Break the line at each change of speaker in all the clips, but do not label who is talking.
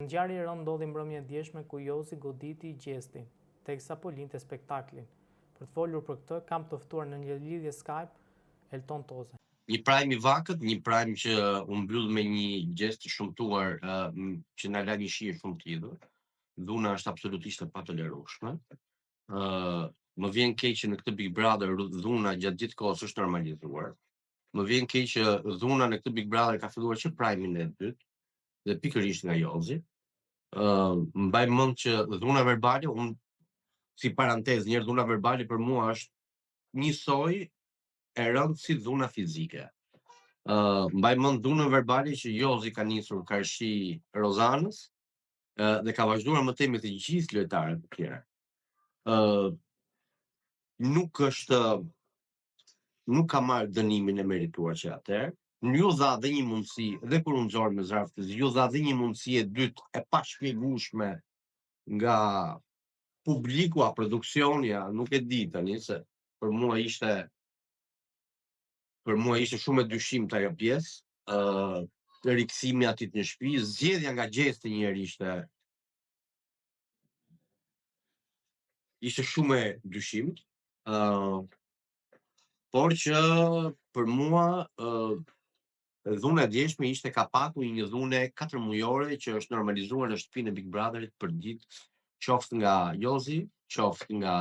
ngjarje e rëndë ndodhi mbrëmjen e djeshme ku Jozi goditi Gjesti, teksa po linte spektaklin. Për të folur për këtë, kam të ftuar në një lidhje Skype Elton Toze.
Një prajm I vakët, një prajm që u mbyll me një gjest të shëmtuar që na la një shije shumë të lidhur. Dhuna është absolutisht e patolerueshme. Më vjen keq që në këtë Big Brother dhuna gjatë gjithë kohës është normalizuar. Më vjen keq që dhuna në këtë Big Brother ka filluar që prajmin e dytë dhe pikërisht nga Jozi. Mbaj mend që dhuna verbale, unë si parantezë, një dhuna verbale për mua është njësoj e rëndë si dhuna fizike. Mbaj mend dhunën verbale që Jozi ka nisur karshi Rozanës dhe ka vazhduar më tej me të gjithë lojtarët e tjerë. Nuk ka marrë dënimin e merituar që atëherë. Ju dha dhe një mundësi, dhe kur unë nxorr me zarfë, ju dha dhe një mundësi e dytë e pashpjegueshme nga publiku a produksionja, nuk e di tani se për mua ishte shumë e dyshimta ajo pjesë. Rikthimi atit në shtëpi, zgjedhja nga Gjesti një herë ishte shumë e dyshimt. Por që për mua dhuna e djeshme ishte kapaku I një dhune 4 mujore që është normalizuar në shtëpinë e Big Brotherit për ditë, qoftë nga Jozi, qoftë nga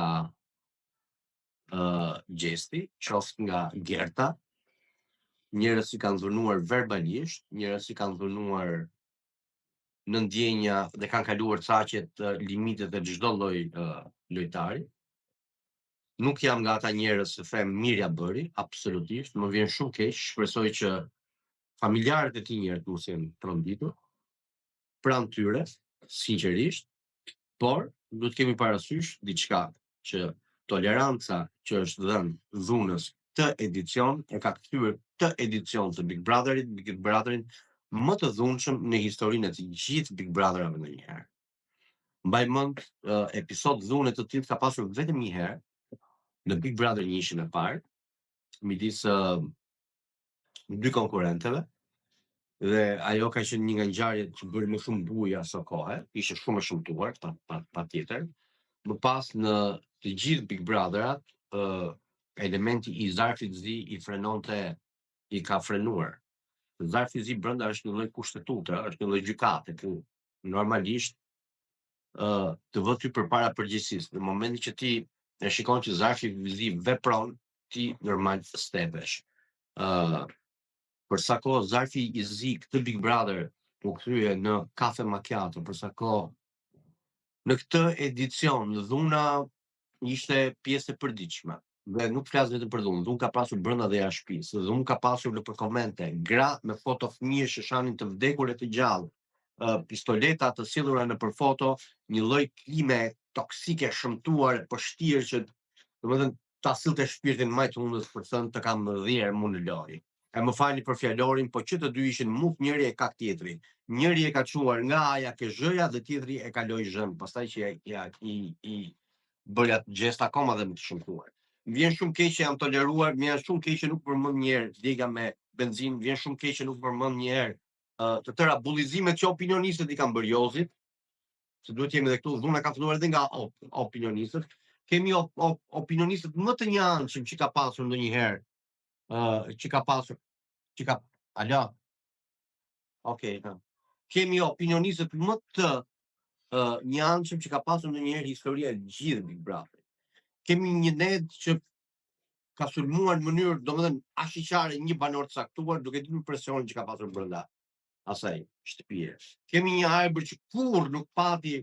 Gjesti, qoftë nga Gerta, njerëz që kanë dhunuar verbalisht, njerëz që kanë dhunuar në ndjenja dhe kanë kaluar saqet limitet e çdo lloj lojtari. Nuk jam nga ata njerëz që them mirja bëri, absolutisht, më vjen shumë keq, shpresoj që familjarët e tij njerëz mos jenë tronditur pranë tyre, sinqerisht, por duhet kemi parasysh diçka që toleranca që është dhënë dhunës të edicion e ka kthyer të edicion të Big Brotherin më të dhunshëm në historinë e të gjithë Big Brotherave ndonjëherë. Mbaj mend episod dhune të tillë ka pasur vetëm një herë në Big Brother 100 e parë, midis dy konkurrentëve, dhe ajo ka qenë një nga ngjarjet që bëri më shumë buja së kohe, ishte shumë e shëmtuar, patjetër. Më pas në të gjithë Big Brotherat, elementi I Zarfit Zi I ka frenuar. Zarfi Zi brenda është një lloj kushtetute, është një lloj gjykate, ku normalisht të vë ty përpara përgjegjësisë. Në momentin që ti e shikon që Zarfi Zi vepron, ti normal stepesh. Për sa kohë Zarfi I Zi këtë Big Brother u kthye në kafe macchiato, për sa kohë në këtë edicion dhuna ishte pjesë e përditshme. Dhe nuk flas vetëm për dhunë, dhunë ka pasur brenda dhe jashtë shtëpisë, dhunë ka pasur nëpër komente, gra me foto fëmijësh që shanin të vdekur e të gjallë, pistoleta të sillura nëpër foto, një lloj klime toksike, shëmtuar, përshtirë që domethënë ta sillte shpirtin më të hundës për thënë të kam dhier mu në lojë. E më falni për fjalorin, po që të dy ishin muk, njëri e ka tjetri. Njëri e ka çuar nga aja ke zhëja dhe tjetri e kaloi zhën, pastaj që I bëri atë gjest akoma dhe më të shëmtuar. Vjen shumë keq që jam toleruar, vjen shumë keq që nuk përmend një herë djega me benzinë, vjen shumë keq që nuk përmend një herë të tëra bullizimet që opinionistët I kanë bërë Jozit, se duhet jemi edhe këtu, dhuna ka filluar edhe nga opinionistët. Kemi opinionistët më të njanshëm që ka pasur ndonjëherë, alo. Okej. Kemi opinionistët më të njanshëm që ka pasur ndonjëherë historia e gjithë Big Brother. Kemi një Ned që ka sulmuar në mënyrë, domethënë, ashiqare një banor të caktuar, duke ditur presionin që ka pasur brenda asaj shtëpie. Kemi një Hajber që kurrë nuk pati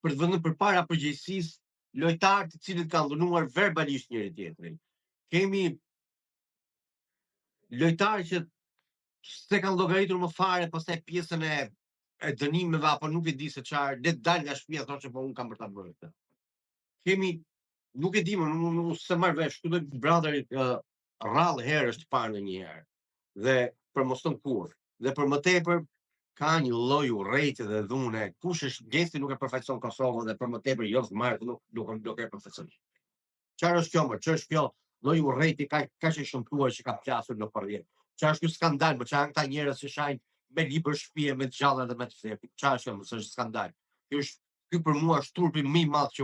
për të vënë përpara përgjegjësisë lojtarë të cilët kanë dhunuar verbalisht njëri tjetrin. Kemi lojtarë që s'e kanë llogaritur më fare pastaj pjesën e dënimeve apo nuk e di se çfarë, le të dal nga shtëpia thoshte po un kam për ta bërë këtë. Kemi nuk e di më, nuk se marr vesh, këtu Big Brotheri rrallë herë është parë ndonjëherë. Dhe për mos thënë kurrë. Dhe për më tepër ka një lloj urrejtje dhe dhune. Kush është Gjesti nuk e përfaqëson Kosovën dhe për më tepër jo marrë nuk e përfaqëson. Çfarë është kjo më? Ç'është kjo lloj urrejtje kaq e shëmtuar që ka plasur në përrjet? Çfarë është ky skandal? Më çfarë këta njerëz që shajnë me libër shtëpie, me të gjalla dhe me të thjeshtë. Çfarë është kjo? Është skandal. Ky për mua është turpi më i madh që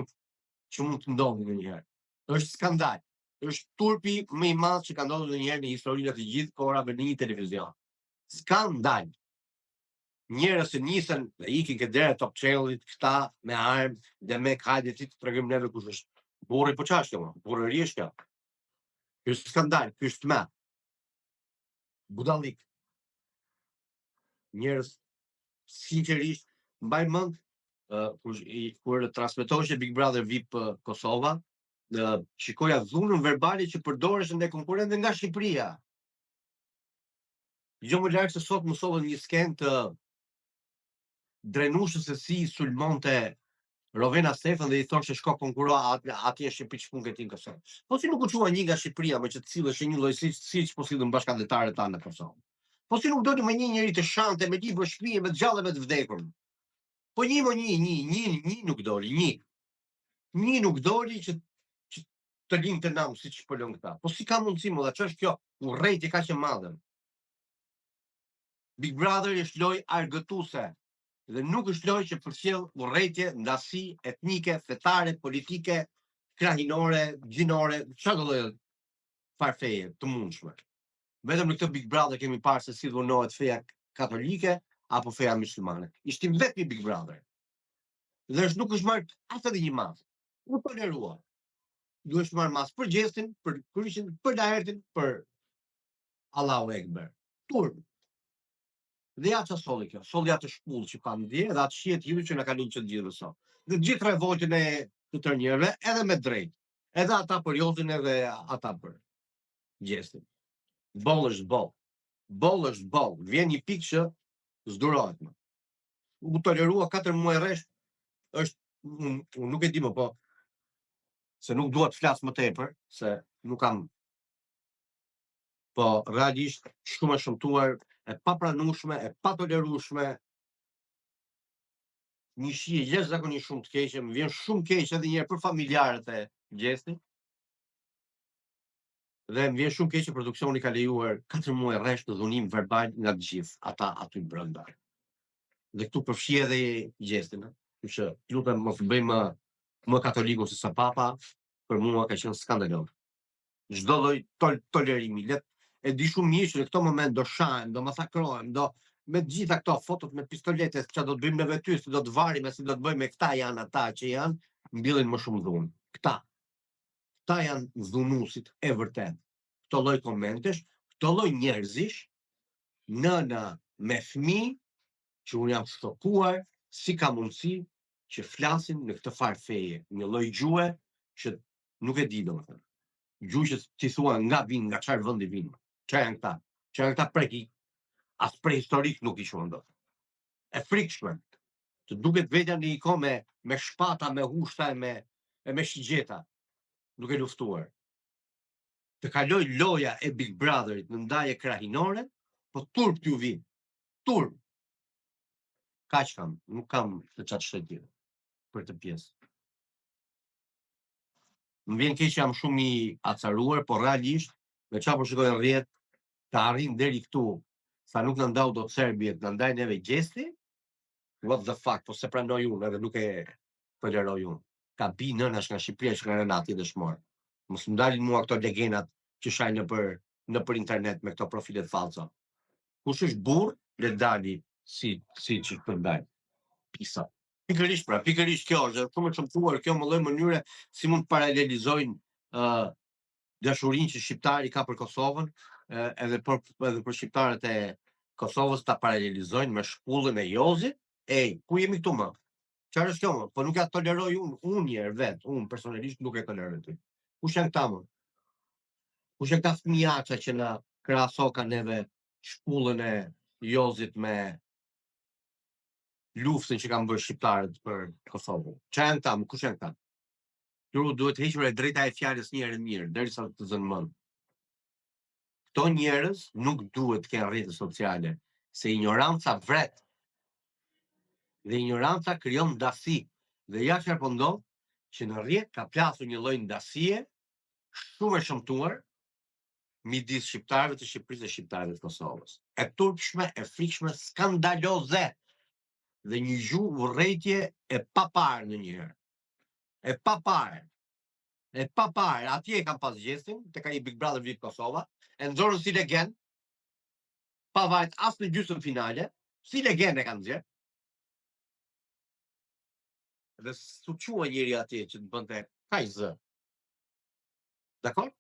mund të ndodhë ndonjëherë. Është skandal. Është turpi më i madh që ka ndodhur ndonjëherë në historinë e të gjithë kohërave në një televizion. Skandal. Njerëz që nisën dhe ikin këtë dera Top Channel-it këta me armë dhe me hajde ti të tregojmë neve kush është. Burri po çfarë është kjo? Burrëri është kjo. Ky është skandal, ky është tmerr. Budallik. Njerëz sinqerisht mbaj mend kur transmetohej Big Brother VIP Kosova, shikoja dhunën verbale që përdoreshin ndaj konkurrentëve nga Shqipëria. Jo më larg se sot më solën një sken të drenushës se si sulmonte Rovena Stefan dhe i thoshte shko konkuro atje në Shqipëri ç'pun ke ti në Kosovë. Po si nuk u qua një nga Shqipëria, më që të cilësh një lloj siç po sillen bashkëndërtarët tanë në Kosovë. Po si nuk doli me një njeri të shante, me libër shtëpie, me të gjallë me të vdekur. Po një nuk doli, një nuk doli që të linte nam siç po lën këta. Po si ka mundësi më dha ç'është kjo urrëti kaq e madhe? Big Brother është lojë argëtuese dhe nuk është lojë që përcjell urrëtie, ndasi etnike, fetare, politike, krahinore, gjinore, çfarë do lloj farfeje të mundshme. Vetëm në këtë Big Brother kemi parë se si dhunohet feja katolike apo feja myslimane. Ishtim vetëm Big Brother. Dhe nuk është marrë as edhe një mas. U tolerua. Duhesh marrë mas për gjestin, për kryqin, për laertin, për Allahu Ekber. Turp. Dhe ja çfarë solli kjo. Solli atë shpull që pa ndje dhe atë shihet hyrë që na ka lënë që të gjithë sot. Dhe gjithë revoltën e të tërë njerëve, edhe me drejt. Edhe ata për Jozin edhe ata për gjestin. Boll është boll. Boll është boll. Vjen një pikë që zdurohet më. U tolerua 4 muaj rresht, është unë nuk e di më, po se nuk dua të flas më tepër, se nuk kam, po realisht shumë e shëmtuar, e papranueshme, e patolerueshme, një shije jashtëzakonisht shumë të keqe, më vjen shumë keq edhe një herë për familjarët e Gjestit. Dhe më vjen shumë keq që produksioni ka lejuar 4 muaj rresht të dhunim verbal nga të gjithë ata aty brenda. Dhe këtu përfshi edhe Gjestin, kështu që lutem mos bëjmë më katolikun se sa papa, për mua ka qenë skandalor. Çdo lloj tolerimi, e di shumë mirë që në këtë moment do shahem, do masakrohem, do me të gjitha këto fotot me pistolete, çfarë do të bëjmë me ty, si do të varim, si do të bëjmë me këta janë ata që janë, mbillin më shumë dhunë. Këta janë dhunuesit e vërtet. Këto lloj komentesh, këto lloj njerëzish, nëna me fëmijë, që unë jam shtokuar, si ka mundësi që flasin në këtë farë feje, një lloj gjuhe që nuk e di domethënë. Gjuhë që ti thua nga vinë, nga çfarë vendi vinë. Çfarë janë këta? Çfarë janë këta preki? As prehistorik nuk i quhen dot. E frikshme. Të duket vetja në një kohë me shpata, me hushta e me shigjeta, duke luftuar. Të kaloj loja e Big Brotherit në ndaje krahinore, po turp t'ju vinë. Turp. Kaq kam, nuk kam të çat shtetje për të pjesë. Më vjen keq që jam shumë i acaruar, por realisht me çfarë po shikoj në rrjet, të arrin deri këtu, sa nuk na ndau dot Serbiet, na ndaj neve Gjesti. What the fuck, po se pranoj unë edhe nuk e toleroj unë. Ka bi nënash nga Shqipëria që kanë rënë atje dëshmor. Mos më dalin mua këto legendat që shajnë nëpër internet me këto profilet falso. Kush është burr, le dali si që të ndaj. Pisa. Pikërisht kjo është shumë e çmtuar kjo më lloj mënyre si mund të paralelizojnë dashurinë që shqiptari ka për Kosovën, edhe për shqiptarët e Kosovës ta paralelizojnë me shpullën e Jozit. Ej, ku jemi këtu më? Çfarë është kjo më? Po nuk ja toleroj unë një herë vet, unë personalisht nuk e toleroj ty. Kush janë këta më? Kush janë këta fëmijaça që na krahasoka neve shpullën e Jozit me luftën që kanë bërë shqiptarët për Kosovën? Çfarë janë këta? Kush janë këta? Ju duhet hequr e drejta e fjalës një herë mirë, derisa të zënë mend. Këto njerëz nuk duhet të kenë rrjete sociale, se ignoranca vret. Dhe ignoranca krijon ndasi. Dhe ja çfarë po ndodh, që në rrjet ka plasur një lloj ndasie shumë e shëmtuar, midis shqiptarëve të Shqipërisë dhe shqiptarëve të Kosovës. E turpshme, e frikshme, skandaloze dhe një gjuhë urrëtie e paparë ndonjëherë. E paparë. Atje e kam pas gjestin, tek ai Big Brother VIP Kosova, e nxorën si legend, pa vajt as në gjysmën finale, si legend e kanë nxjerr. Dhe s'u qua njëri atje që të bënte kaq zë. Dakor?